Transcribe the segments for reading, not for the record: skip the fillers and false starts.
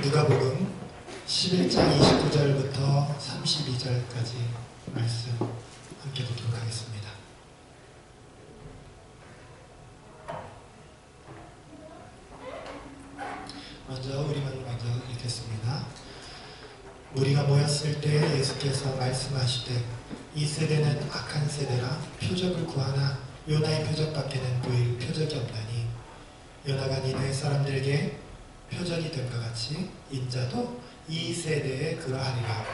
누가복음 11장 29절부터 32절까지 말씀 함께 보도록 하겠습니다. 우리만 먼저 읽겠습니다. 우리가 모였을 때 예수께서 말씀하시되 이 세대는 악한 세대라 표적을 구하나 요나의 표적밖에는 보일 표적이 없나니 요나가 니네 사람들에게 표적이 될 것 같이 인자도 이 세대에 그러하리라.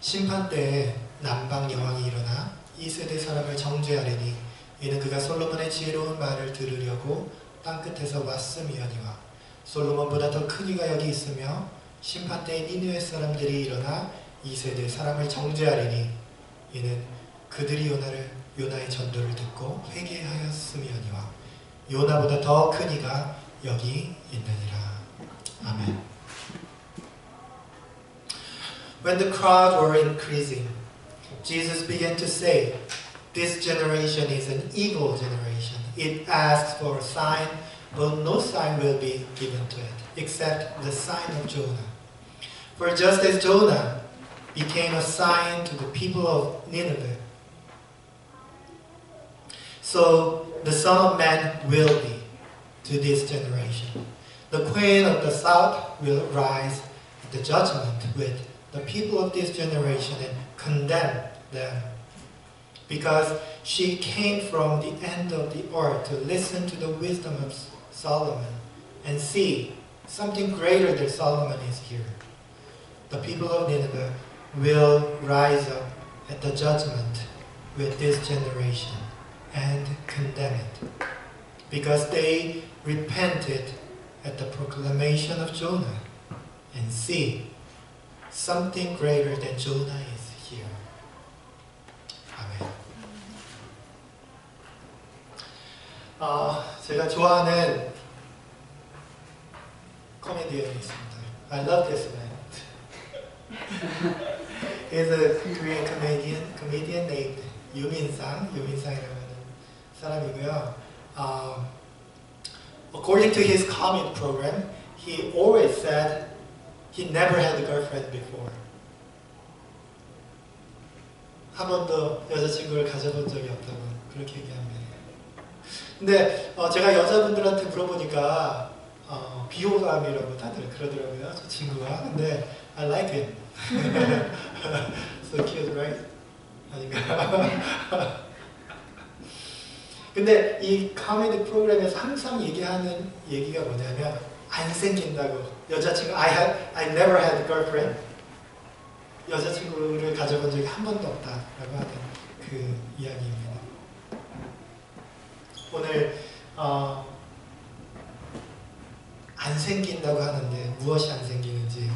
심판 때에 남방 여왕이 일어나 이 세대 사람을 정죄하리니 이는 그가 솔로몬의 지혜로운 말을 들으려고 땅끝에서 왔음이거니와 솔로몬보다 더 큰 이가 여기 있으며 심판 때에 니느웨 사람들이 일어나 이 세대 사람을 정죄하리니 이는 그들이 요나의 전도를 듣고 회개하였음이거니와 요나보다 더 큰 이가 여기 있느니라. 아멘. When the crowd were increasing, Jesus began to say, "This generation is an evil generation. It asks for a sign, but no sign will be given to it, except the sign of Jonah. For just as Jonah became a sign to the people of Nineveh, so the Son of Man will be to this generation. The Queen of the South will rise at the judgment with the people of this generation and condemn them, because she came from the end of the earth to listen to the wisdom of Solomon, and see, something greater than Solomon is here. The people of Nineveh will rise up at the judgment with this generation and condemn it, because they repented at the proclamation of Jonah, and see, something greater than Jonah is here. 아멘. 제가 좋아하는 코미디언이 있습니다. I love this man. He's a Korean comedian named 유민상이라고 하는 사람이고요. According to his comedy program, he always said he never had a girlfriend before. 한 번도 여자친구를 가져본 적이 없다고 그렇게 얘기합니다. 근데 제가 여자분들한테 물어보니까 비호감이라고 다들 그러더라고요, 저 친구가. 근데 I like him. So cute, right? 아닌가? 근데 이 코미디 프로그램에서 항상 얘기하는 얘기가 뭐냐면 안 생긴다고. 여자친구 I never had a girlfriend. 여자친구를 가져본 적이 한 번도 없다라고 하는 그 이야기입니다. 오늘 안 생긴다고 하는데 무엇이 안 생기는지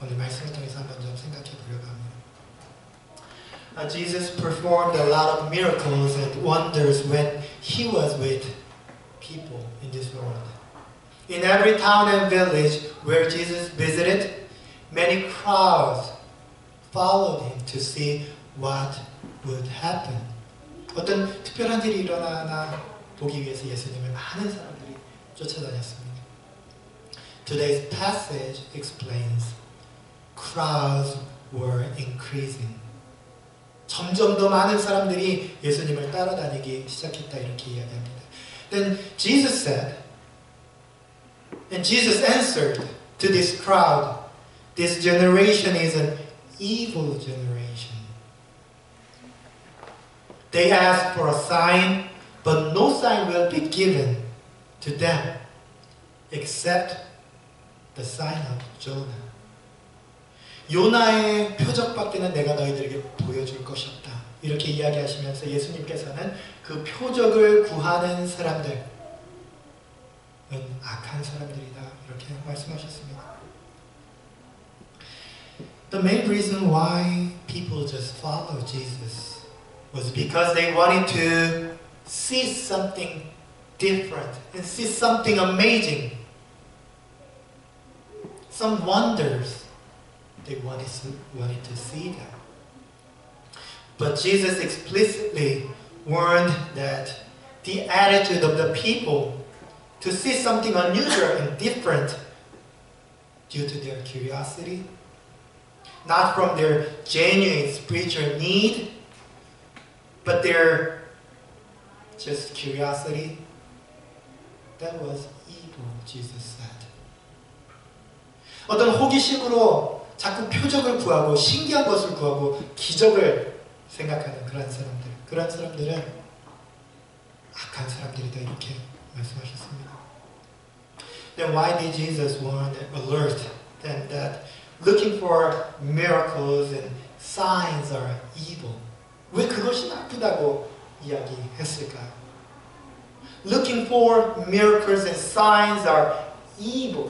오늘 말씀을 통해서 한번 좀 생각해 보려고 합니다. Jesus performed a lot of miracles and wonders when he was with people in this world. In every town and village where Jesus visited, many crowds followed him to see what would happen. 어떤 특별한 일이 일어나나 보기 위해서 예수님을 많은 사람들이 쫓아다녔습니다. Today's passage explains crowds were increasing. 점점 더 많은 사람들이 예수님을 따라다니기 시작했다 이렇게 이야기합니다. Then Jesus said, and Jesus answered to this crowd, this generation is an evil generation. They ask for a sign, but no sign will be given to them except the sign of Jonah. 요나의 표적밖에는 내가 너희들에게 보여줄 것이 없다. 이렇게 이야기하시면서 예수님께서는 그 표적을 구하는 사람들은 악한 사람들이다. 이렇게 말씀하셨습니다. The main reason why people just follow Jesus was because they wanted to see something different and see something amazing. Some wonders. They wanted to see that. But Jesus explicitly warned that the attitude of the people to see something unusual and different due to their curiosity, not from their genuine spiritual need, but their just curiosity. That was evil, Jesus said. 어떤 호기심으로 자꾸 표적을 구하고 신기한 것을 구하고 기적을 생각하는 그런 사람들은 악한 사람들이다 이렇게 말씀하셨습니다. Then why did Jesus warn and alert them that looking for miracles and signs are evil? 왜 그것이 나쁘다고 이야기했을까요? Looking for miracles and signs are evil.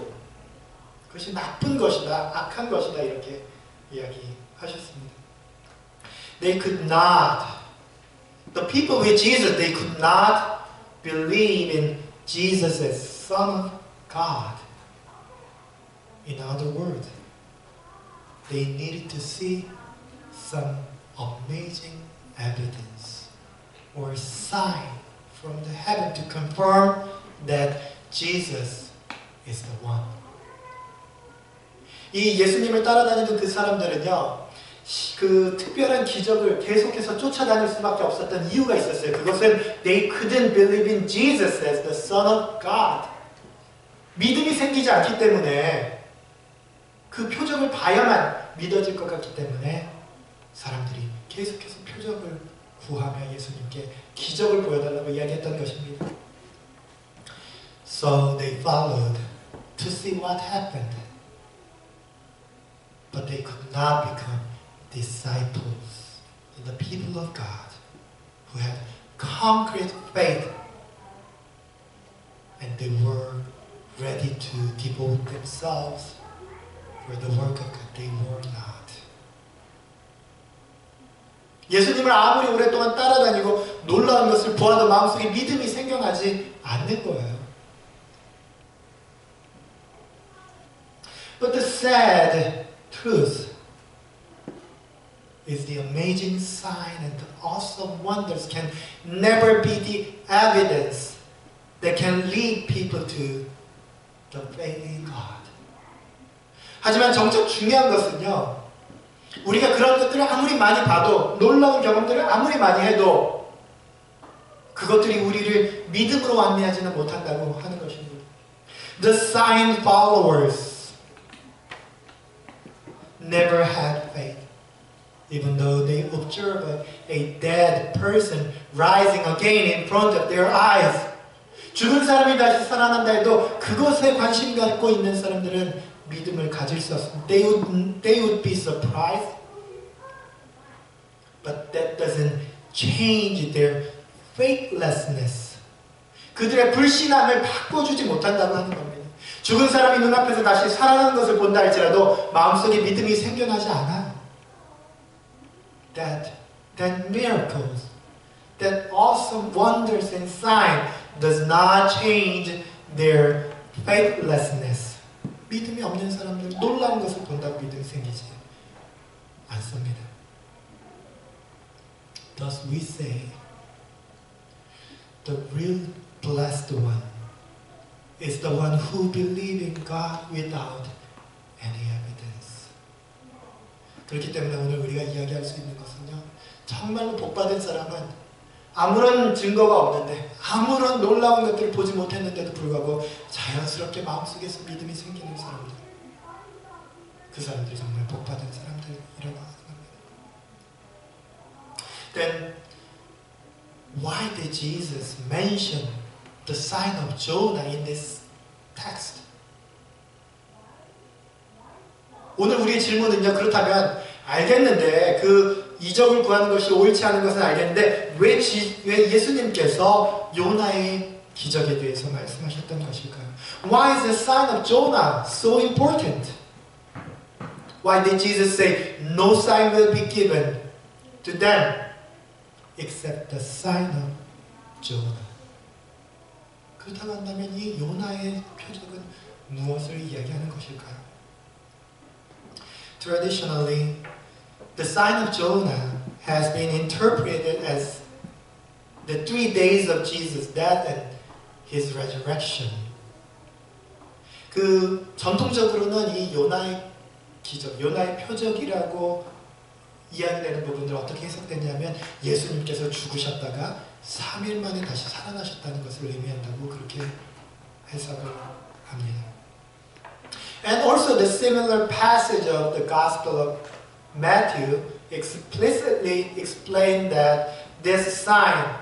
그것이 나쁜 것이다, 악한 것이다 이렇게 이야기하셨습니다. They could not, the people with Jesus, they could not believe in Jesus as Son of God. In other words, they needed to see some amazing evidence or sign from the heaven to confirm that Jesus is the one. 이 예수님을 따라다니던 그 사람들은요, 그 특별한 기적을 계속해서 쫓아다닐 수밖에 없었던 이유가 있었어요. 그것은 they couldn't believe in Jesus as the Son of God. 믿음이 생기지 않기 때문에 그 표적을 봐야만 믿어질 것 같기 때문에 사람들이 계속해서 표적을 구하며 예수님께 기적을 보여달라고 이야기했던 것입니다. So they followed to see what happened. But they could not become disciples, the people of God, who had concrete faith and they were ready to devote themselves for the work of God. They were not. 예수님을 아무리 오랫동안 따라다니고 놀라운 것을 보아도 마음속에 믿음이 생겨나지 않는 거예요. But the sad truth is the amazing sign and the awesome wonders can never be the evidence that can lead people to the faith in God. 하지만 정작 중요한 것은요, 우리가 그런 것들을 아무리 많이 봐도, 놀라운 경험들을 아무리 많이 해도 그것들이 우리를 믿음으로 완미하지는 못한다고 하는 것입니다. The sign followers never had faith, even though they observe a dead person rising again in front of their eyes. 죽은 사람이 다시 살아난다 해도 그것에 관심 갖고 있는 사람들은 믿음을 가질 수 없습니다. They would be surprised, but that doesn't change their faithlessness. 그들의 불신앙을 바꿔주지 못한다고 하는 겁니다. 죽은 사람이 눈앞에서 다시 살아나는 것을 본다 할지라도 마음속에 믿음이 생겨나지 않아요. That miracles, that awesome wonders and signs does not change their faithlessness. 믿음이 없는 사람들, 놀라운 것을 본다고 믿음이 생기지 않습니다. Thus we say, the real blessed one is the one who believes in God without any evidence. 그렇기 때문에 오늘 우리가 이야기할 수 있는 것은요, 정말로 복받은 사람은 아무런 증거가 없는데, 아무런 놀라운 것들을 보지 못했는데도 불구하고 자연스럽게 마음속에서 믿음이 생기는 사람들, 그 사람들이 정말 복받은 사람들이라고 하는 겁니다. Then why did Jesus mention the sign of Jonah in this text? 오늘 우리의 질문은요, 그렇다면 알겠는데 그 이적을 구하는 것이 옳지 않은 것은 알겠는데 왜 예수님께서 요나의 기적에 대해서 말씀하셨던 것일까요? Why is the sign of Jonah so important? Why did Jesus say no sign will be given to them except the sign of Jonah? 그렇다고 한다면 이 요나의 표적은 무엇을 이야기하는 것일까요? Traditionally, the sign of Jonah has been interpreted as the 3 days of Jesus' death and his resurrection. 그 전통적으로는 이 요나의 기적, 요나의 표적이라고 이야기되는 부분들 어떻게 해석되냐면 예수님께서 죽으셨다가 3일 만에 다시 살아나셨다는 것을 의미한다고 그렇게 해석을 합니다. And also the similar passage of the Gospel of Matthew explicitly explained that this sign,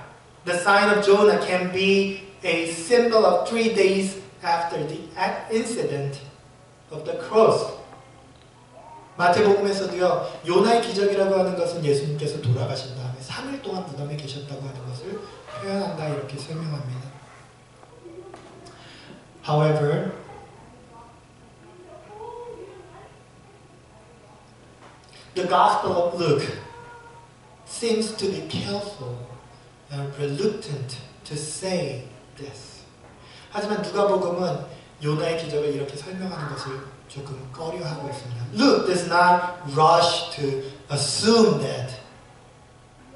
the sign of Jonah, can be a symbol of 3 days after the incident of the cross. 마태복음에서도요, 요나의 기적이라고 하는 것은 예수님께서 돌아가신 다음에 3일 동안 무덤에 계셨다고 하는 것을 표현한다 이렇게 설명합니다. However, the Gospel of Luke seems to be careful and reluctant to say this. 하지만 누가복음은 요나의 기적을 이렇게 설명하는 것을 조금 꺼려하고 있습니다. Luke does not rush to assume that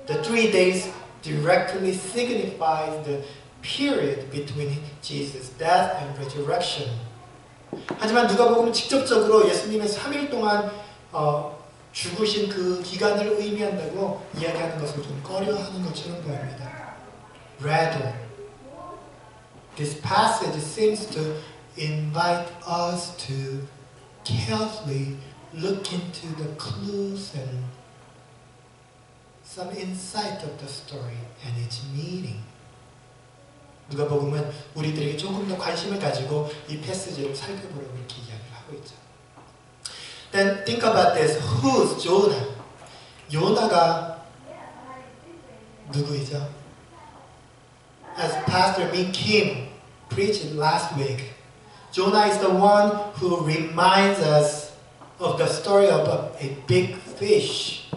the 3 days directly signifies the period between Jesus' death and resurrection. 하지만 누가복음은 직접적으로 예수님의 3일 동안 죽으신 그 기간을 의미한다고 이야기하는 것을 좀 꺼려하는 것처럼 보입니다. Rather, this passage seems to invite us to carefully look into the clues and some insight of the story and its meaning. 누가복음은 우리들에게 조금 더 관심을 가지고 이 패시지를 살펴보려고 이렇게 이야기를 하고 있죠. Then think about this. Who's Jonah? 요나가 누구이죠? As Pastor Min Kim preached last week, Jonah is the one who reminds us of the story of a big fish.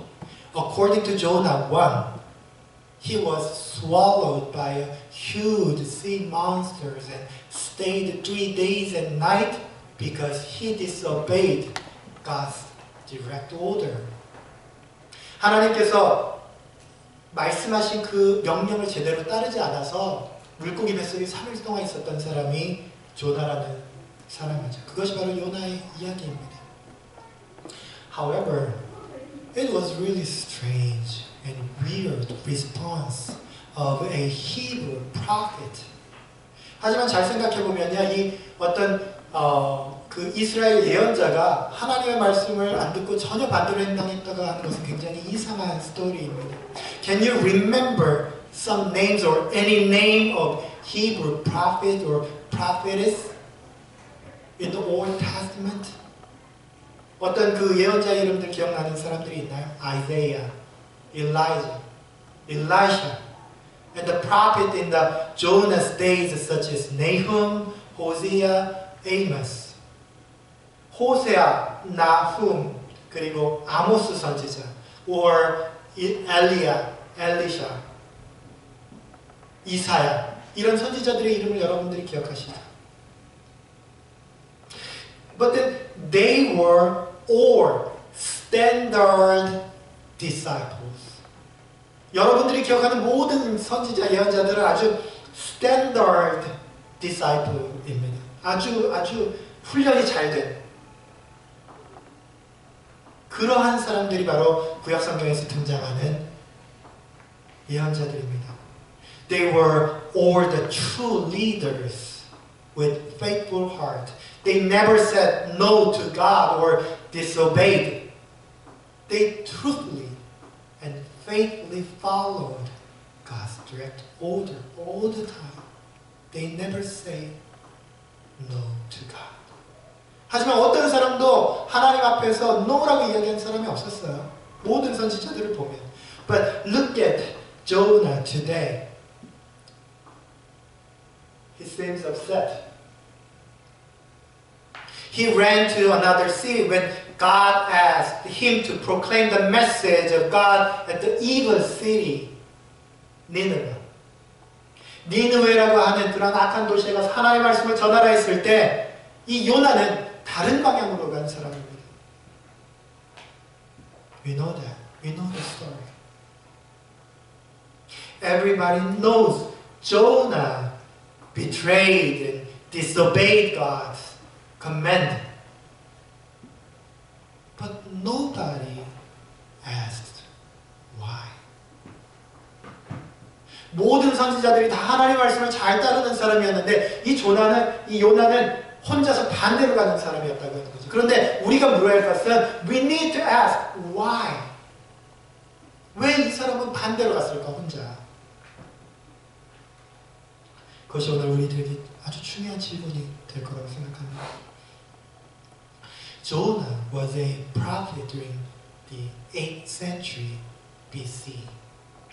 According to Jonah 1, he was swallowed by a huge sea monsters and stayed 3 days and night because he disobeyed God's direct order. 하나님께서 말씀하신 그 명령을 제대로 따르지 않아서 물고기 뱃속에 3일 동안 있었던 사람이 조나라는 사람이죠. 그것이 바로 요나의 이야기입니다. However, it was really strange and weird response of a Hebrew prophet. 하지만 잘 생각해 보면요, 이 어떤 그 이스라엘 예언자가 하나님의 말씀을 안 듣고 전혀 반대로 행동했다고 하는 것은 굉장히 이상한 스토리입니다. Can you remember some names or any name of Hebrew prophet or prophetess in the Old Testament? 어떤 그 예언자 이름들 기억나는 사람들이 있나요? Isaiah, Elijah, Elisha, and the prophet in the Jonah's days such as Nahum, Hosea, Amos. 호세아, 나훔, 그리고 아모스 선지자, or 엘리야, 엘리샤, 이사야, 이런 선지자들의 이름을 여러분들이 기억하시죠? But then they were all standard disciples. 여러분들이 기억하는 모든 선지자, 예언자들은 아주 standard disciple입니다. 아주 훈련이 잘 된 그러한 사람들이 바로 구약성경에서 등장하는 예언자들입니다. They were all the true leaders with faithful heart. They never said no to God or disobeyed. They truthfully and faithfully followed God's direct order all the time. They never say no to God. 하지만 어떤 사람도 하나님 앞에서 no라고 이야기한 사람이 없었어요. 모든 선지자들을 보면. But look at Jonah today. He seems upset. He ran to another city when God asked him to proclaim the message of God at the evil city, Nineveh. 니느웨라고 하는 그런 악한 도시에 가서 하나님의 말씀을 전하라 했을 때 이 요나는 다른 방향으로 간 사람입니다. We know that. We know the story. Everybody knows Jonah betrayed and disobeyed God command. But nobody asked why. 모든 선지자들이 다 하나님의 말씀을 잘 따르는 사람이었는데 이 요나는 혼자서 반대로 가는 사람이었다고 하는 거죠. 그런데 우리가 물어야 할 것은 we need to ask why. 왜 이 사람은 반대로 갔을까 혼자? 그것이 오늘 우리들에게 아주 중요한 질문이 될 거라고 생각합니다. Jonah was a prophet during the 8th century BC.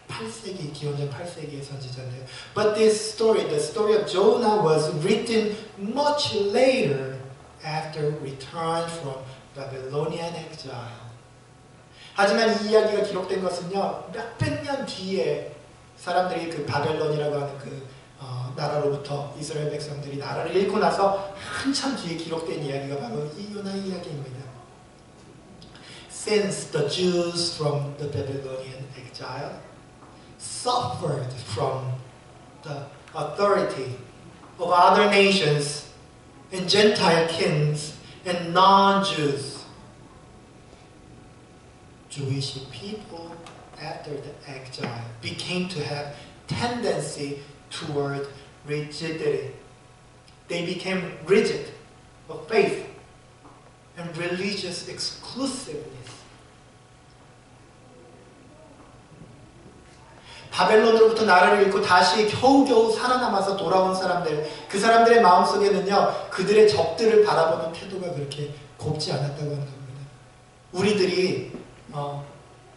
8세기, 기원전 8세기의 선지자인데요. But this story, the story of Jonah was written much later after return from Babylonian exile. 하지만 이 이야기가 기록된 것은요, 몇백 년 뒤에 사람들이 그 바벨론이라고 하는 그 나라로부터 이스라엘 백성들이 나라를 잃고 나서 한참 뒤에 기록된 이야기가 바로 이 요나 이야기입니다. Since the Jews from the Babylonian exile suffered from the authority of other nations and Gentile kings and non-Jews, Jewish people after the exile became to have tendency toward rigidity. They became rigid of faith and religious exclusiveness. 바벨론으로부터 나라를 잃고 다시 겨우겨우 살아남아서 돌아온 사람들, 그 사람들의 마음속에는요, 그들의 적들을 바라보는 태도가 그렇게 곱지 않았다고 하는 겁니다. 우리들이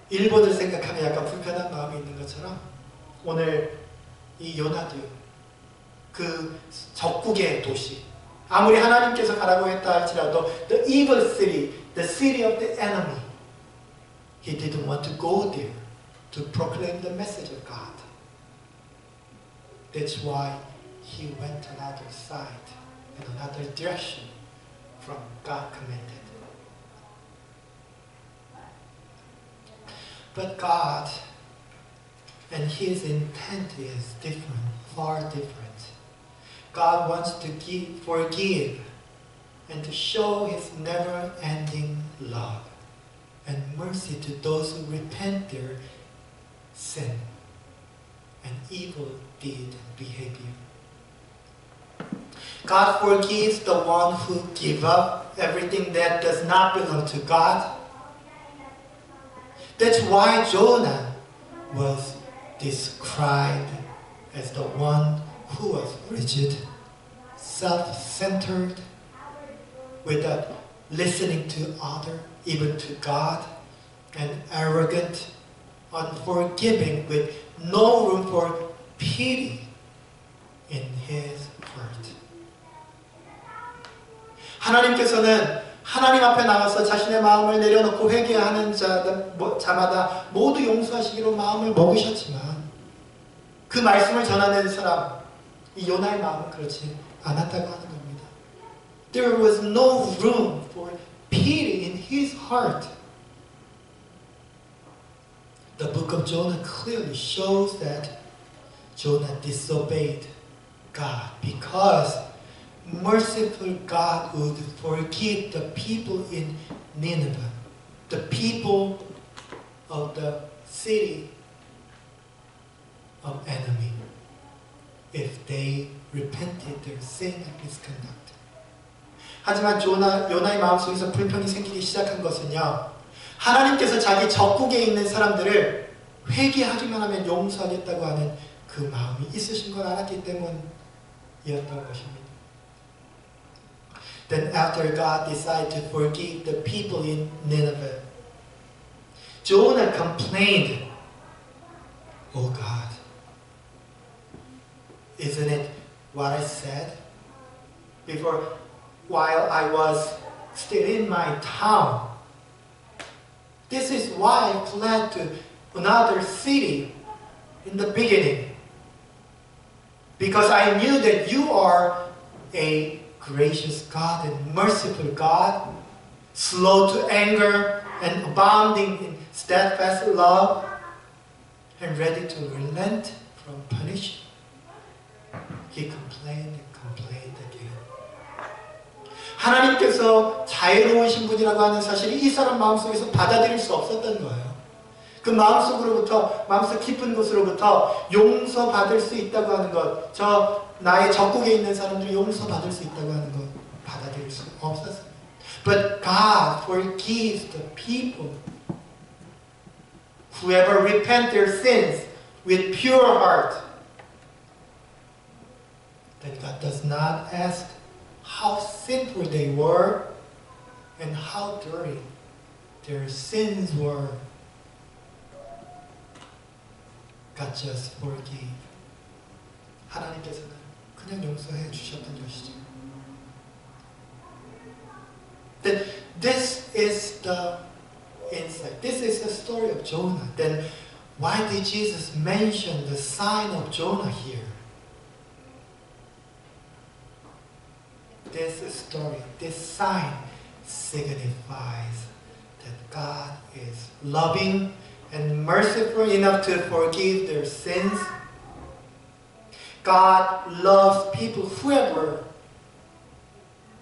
일본을 생각하면 약간 불편한 마음이 있는 것처럼 오늘 이 요나도 그 적국의 도시, 아무리 하나님께서 가라고 했다 할지라도 the evil city, the city of the enemy, he didn't want to go there to proclaim the message of God. That's why he went another side, in another direction from God commanded. But God and His intent is different, far different. God wants to forgive and to show His never-ending love and mercy to those who repent their sin and evil deed and behavior. God forgives the one who gives up everything that does not belong to God. That's why Jonah was described as the one who was rigid, self-centered, without listening to others, even to God, and arrogant, unforgiving, with no room for pity in his heart. 하나님께서는 하나님 앞에 나가서 자신의 마음을 내려놓고 회개하는 자마다 모두 용서하시기로 마음을 먹으셨지만 그 말씀을 전하는 사람, 이 요나의 마음은 그렇지 않았다고 하는 겁니다. There was no room for pity in his heart. The book of Jonah clearly shows that Jonah disobeyed God because merciful God would forgive the people in Nineveh, the people of the city of enemy, if they repented their sin and misconduct. 하지만 요나의 마음속에서 불편이 생기기 시작한 것은요, 하나님께서 자기 적국에 있는 사람들을 회개하기만 하면 용서하겠다고 하는 그 마음이 있으신 걸 알았기 때문이었던 것입니다. Then after God decided to forgive the people in Nineveh, Jonah complained, "Oh God, isn't it what I said before while I was still in my town? This is why I fled to another city in the beginning, because I knew that you are a gracious God and merciful God, slow to anger and abounding in steadfast love, and ready to relent from punishment." He complained and complained again. 하나님께서 자유로우신 분이라고 하는 사실이 이 사람 마음속에서 받아들일 수 없었던 거예요. 그 마음속 깊은 곳으로부터 용서받을 수 있다고 하는 것, 나의 적국에 있는 사람들이 용서받을 수 있다고 하는 것 받아들일 수 없었어요. But God forgives the people. Whoever repent their sins with pure heart, then God does not ask how sinful they were and how dirty their sins were. God just forgave. 하나님께서는 그냥 용서해 주셨던 것이죠. Then this is the insight. This is the story of Jonah. Then why did Jesus mention the sign of Jonah here? This story, this sign signifies that God is loving and merciful enough to forgive their sins. God loves people, whoever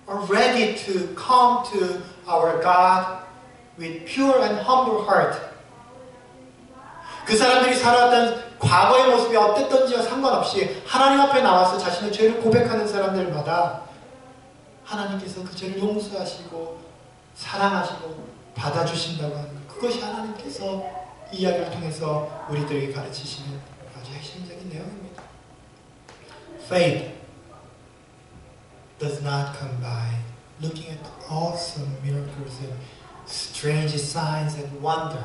are ready to come to our God with pure and humble heart. 그 사람들이 살아왔던 과거의 모습이 어땠던지와 상관없이 하나님 앞에 나와서 자신의 죄를 고백하는 사람들마다 하나님께서 그 죄를 용서하시고 사랑하시고 받아주신다고 하는 것. 그것이 하나님께서 이 이야기를 통해서 우리들에게 가르치시는 아주 핵심적인 내용입니다. Faith does not come by looking at awesome miracles and strange signs and wonder,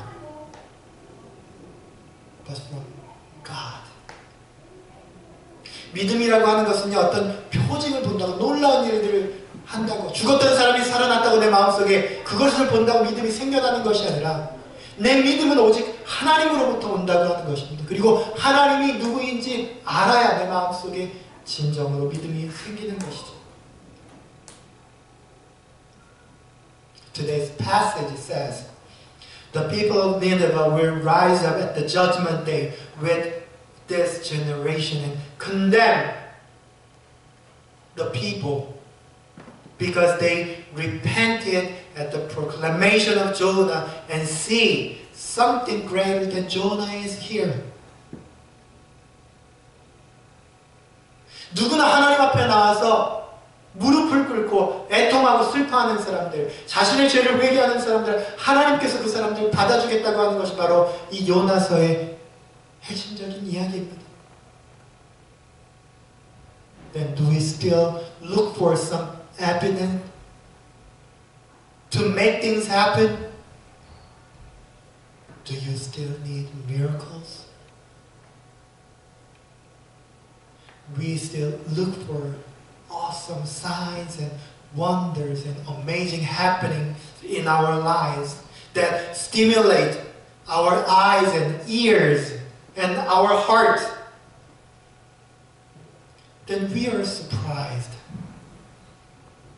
but from God. 믿음이라고 하는 것은요, 어떤 표징을 본다고, 놀라운 일들을 한다고, 죽었던 사람이 살아났다고 내 마음속에 그것을 본다고 믿음이 생겨나는 것이 아니라 내 믿음은 오직 하나님으로부터 온다고 하는 것입니다. 그리고 하나님이 누구인지 알아야 내 마음속에 진정으로 믿음이 생기는 것이죠. Today's passage says, the people of Nineveh will rise up at the judgment day with this generation and condemn the people because they repented at the proclamation of Jonah and see something greater than Jonah is here. 누구나 하나님 앞에 나와서 무릎을 꿇고 애통하고 슬퍼하는 사람들, 자신의 죄를 회개하는 사람들, 하나님께서 그 사람들을 받아주겠다고 하는 것이 바로 이 요나서의 핵심적인 이야기입니다. Then do we still look for some evidence to make things happen? Do you still need miracles? We still look for awesome signs and wonders and amazing happenings in our lives that stimulate our eyes and ears and our heart. Then we are surprised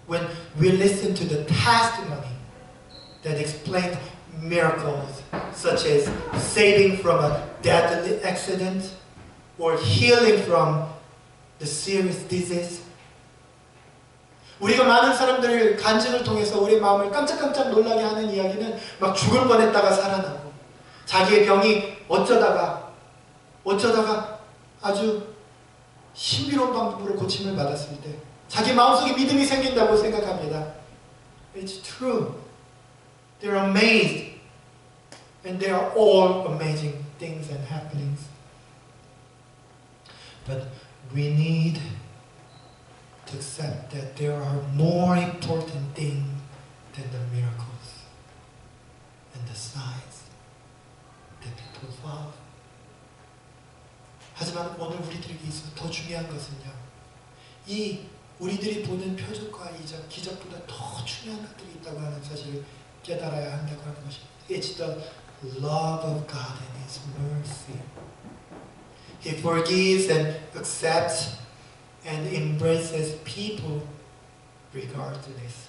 when we listen to the testimony that explains miracles such as saving from a deadly accident or healing from the serious disease. 우리가 많은 사람들의 간증을 통해서 우리 마음을 깜짝깜짝 놀라게 하는 이야기는 막 죽을 뻔했다가 살아나고 자기의 병이 어쩌다가 아주 신비로운 방법으로 고침을 받았을 때 자기 마음속에 믿음이 생긴다고 생각합니다. It's true. They're amazed. And they are all amazing things and happenings. But we need to accept that there are more important things than the miracles and the signs that people love. 하지만 오늘 우리들에게 있어서 더 중요한 것은요, 이 우리들이 보는 표적과 이적, 기적보다 더 중요한 것들이 있다고 하는 사실을 깨달아야 한다고 하는 것입니다. It's the love of God and His mercy. He forgives and accepts and embraces people regardless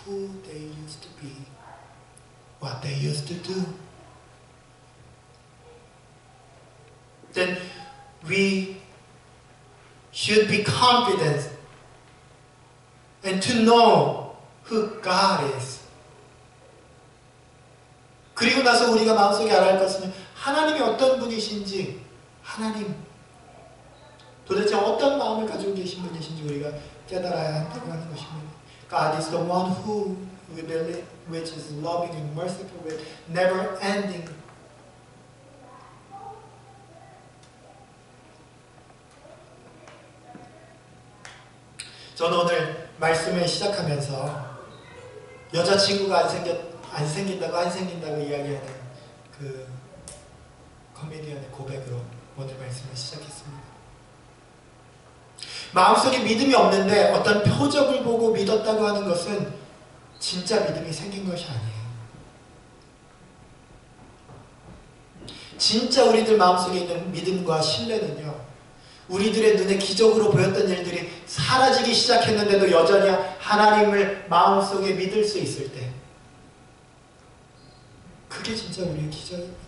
who they used to be, what they used to do. Then we should be confident and to know who God is. 그리고 나서 우리가 마음속에 알아야 할 것은 하나님이 어떤 분이신지, 하나님 도대체 어떤 마음을 가지고 계신 분이신지 우리가 깨달아야 한다고 하는 것입니다. God is the one who we believe, which is loving and merciful, with never ending. 저는 오늘 말씀을 시작하면서 여자친구가 안 생긴다고 이야기하는 그 코미디언의 고백으로 오늘 말씀을 시작했습니다. 마음속에 믿음이 없는데 어떤 표적을 보고 믿었다고 하는 것은 진짜 믿음이 생긴 것이 아니에요. 진짜 우리들 마음속에 있는 믿음과 신뢰는요, 우리들의 눈에 기적으로 보였던 일들이 사라지기 시작했는데도 여전히 하나님을 마음속에 믿을 수 있을 때, 그게 진짜 우리의 기적입니다.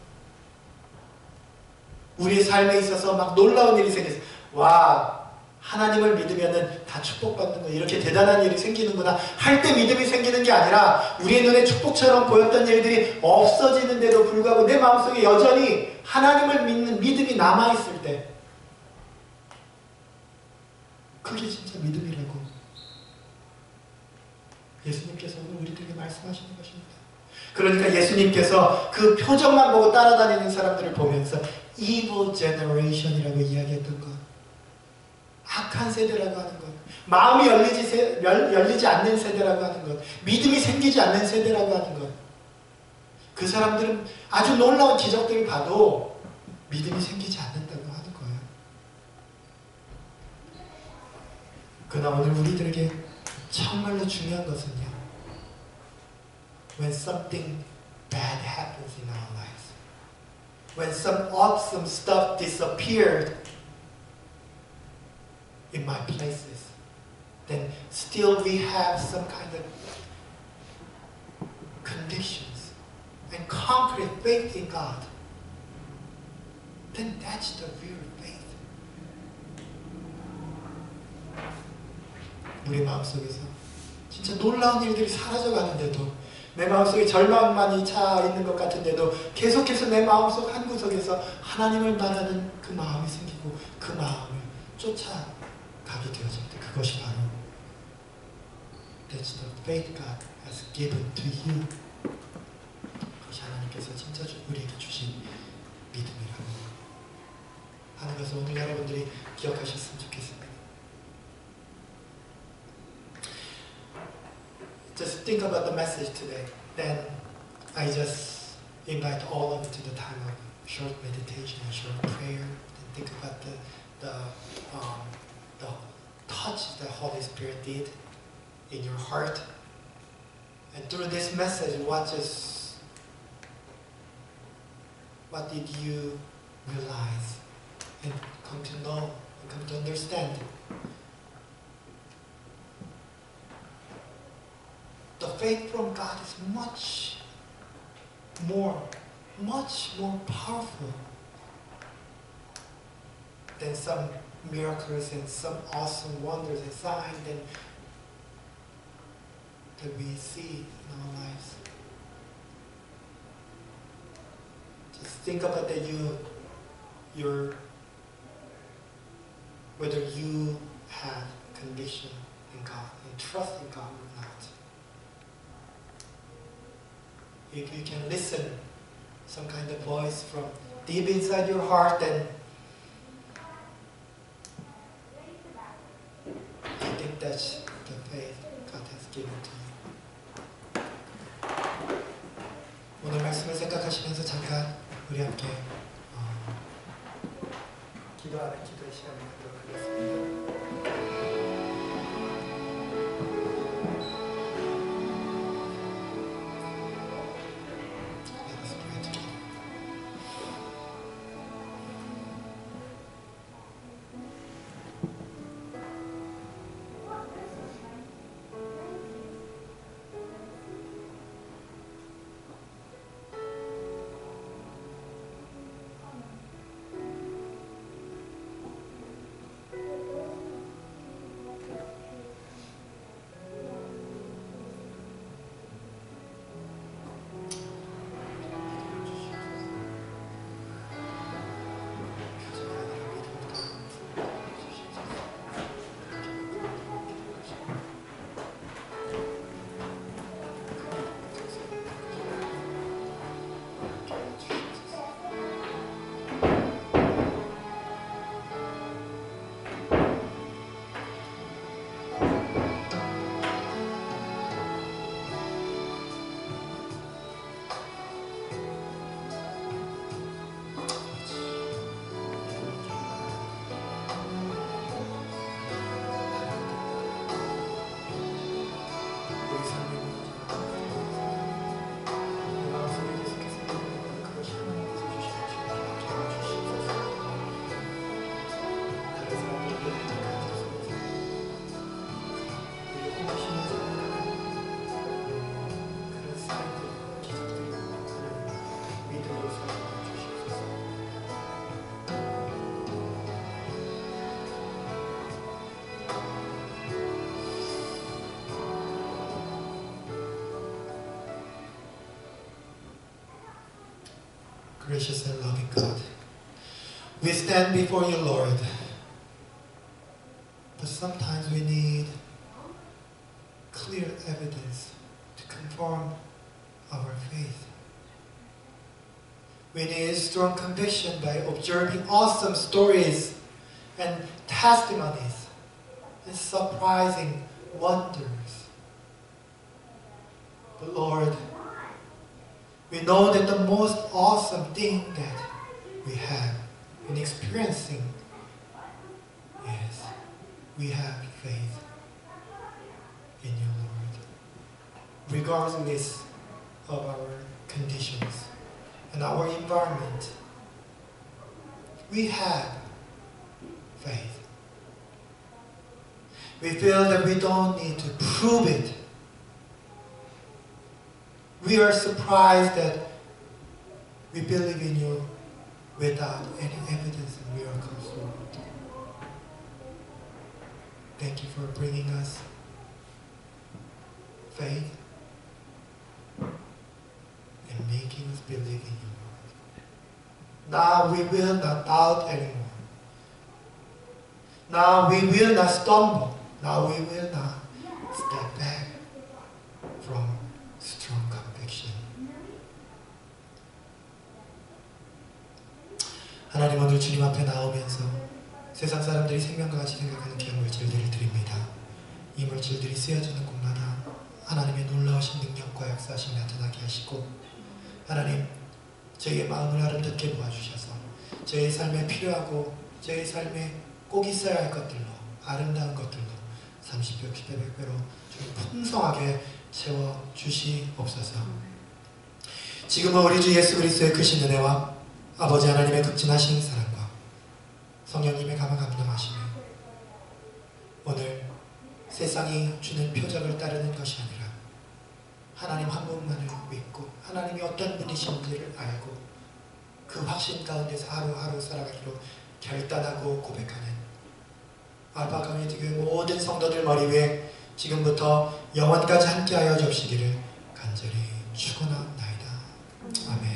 우리의 삶에 있어서 막 놀라운 일이 생겼어요. 와, 하나님을 믿으면은 다 축복받는 거, 이렇게 대단한 일이 생기는구나 할 때 믿음이 생기는 게 아니라, 우리의 눈에 축복처럼 보였던 일들이 없어지는데도 불구하고 내 마음속에 여전히 하나님을 믿는 믿음이 남아있을 때, 그게 진짜 믿음이라고 예수님께서 오늘 우리들에게 말씀하시는 것입니다. 그러니까 예수님께서 그 표정만 보고 따라다니는 사람들을 보면서 evil generation이라고 이야기했던 것, 악한 세대라고 하는 것, 마음이 열리지 않는 세대라고 하는 것, 믿음이 생기지 않는 세대라고 하는 것, 그 사람들은 아주 놀라운 기적들을 봐도 믿음이 생기지 않는다고 하는 거예요. 그러나 오늘 우리들에게 정말로 중요한 것은요, when something bad happens in our lives, when some awesome stuff disappeared in my places, then still we have some kind of convictions and concrete faith in God, then that's the real faith. 우리 마음속에서 진짜 놀라운 일들이 사라져가는데도, 내 마음속에 절망만이 차 있는 것 같은데도 계속해서 내 마음속 한 구석에서 하나님을 바라는 그 마음이 생기고 그 마음을 쫓아가게 되어질 때, 그것이 바로 That's the faith God has given to you. 그것이 하나님께서 진짜 우리에게 주신 믿음이라고 하는 것을 오늘 여러분들이 기억하셨으면 좋겠습니다. Just think about the message today. Then I just invite all of you to the time of short meditation and short prayer. And think about the touch that Holy Spirit did in your heart. And through this message, what did you realize and come to know and come to understand? The faith from God is much more powerful than some miracles and some awesome wonders and signs that we see in our lives. Just think about that whether you have conviction in God and trust in God or not. If you can listen some kind of voice from deep inside your heart, then I think that's the faith God has given to you. 오늘 말씀을 생각하시면서 잠깐 우리 함께 기도하는 기도의 시간을 갖도록 하겠습니다. gracious and loving God, we stand before you, Lord, but sometimes we need clear evidence to confirm our faith. We need strong conviction by observing awesome stories and testimonies and surprising wonders. But Lord, we know that the most awesome thing that we have in experiencing is we have faith in you, Lord. Regardless of our conditions and our environment, we have faith. We feel that we don't need to prove it. We are surprised that we believe in you without any evidence of miracles, Lord. Thank you for bringing us faith and making us believe in you, Lord. Now we will not doubt anymore. Now we will not stumble. Now we will not step back from strong conviction. 하나님, 오늘 주님 앞에 나오면서 세상 사람들이 생명과 같이 생각하는 귀한 물질들을 드립니다. 이 물질들이 쓰여지는 곳마다 하나님의 놀라우신 능력과 역사하심 나타나게 하시고, 하나님, 저희의 마음을 아름답게 모아주셔서 저희의 삶에 필요하고 저희의 삶에 꼭 있어야 할 것들로, 아름다운 것들로 30배, 60배, 100배로 좀 풍성하게 채워주시옵소서. 지금은 우리 주 예수 그리스도의 크신 은혜와 아버지 하나님의 극진하신 사랑과 성령님의 감화 감동하심이 오늘 세상이 주는 표적을 따르는 것이 아니라 하나님 한 분만을 믿고 하나님이 어떤 분이신지를 알고 그 확신 가운데서 하루하루 살아가기로 결단하고 고백하는 알파 커뮤니티 교회 모든 성도들 머리 위에 지금부터 영원까지 함께하여 주시기를 간절히 축원하옵나이다. 아멘.